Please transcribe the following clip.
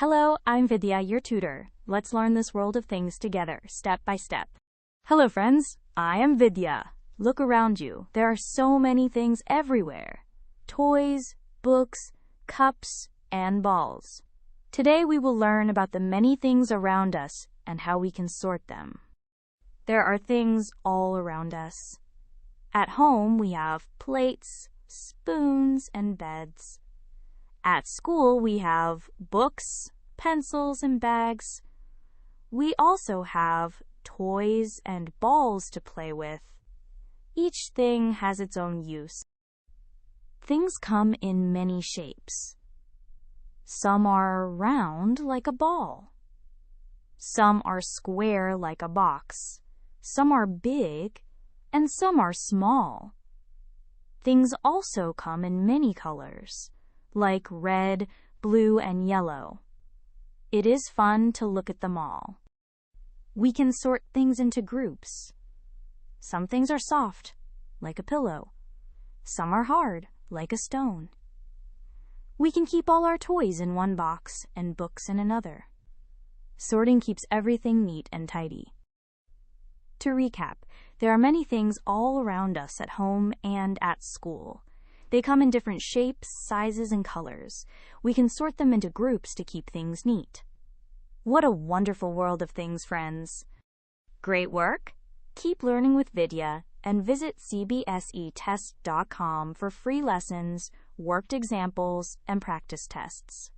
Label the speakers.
Speaker 1: Hello, I'm Vidya, your tutor. Let's learn this world of things together, step by step. Hello friends, I am Vidya. Look around you. There are so many things everywhere. Toys, books, cups, and balls. Today we will learn about the many things around us and how we can sort them. There are things all around us. At home we have plates, spoons, and beds. At school we have books, pencils, and bags. We also have toys and balls to play with. Each thing has its own use. Things come in many shapes. Some are round like a ball. Some are square like a box. Some are big, and some are small. Things also come in many colors, like red, blue, and yellow. It is fun to look at them all. We can sort things into groups. Some things are soft, like a pillow. Some are hard, like a stone. We can keep all our toys in one box and books in another. Sorting keeps everything neat and tidy. To recap, there are many things all around us at home and at school. They come in different shapes, sizes, and colors. We can sort them into groups to keep things neat. What a wonderful world of things, friends! Great work! Keep learning with Vidya and visit CBSETest.com for free lessons, worked examples, and practice tests.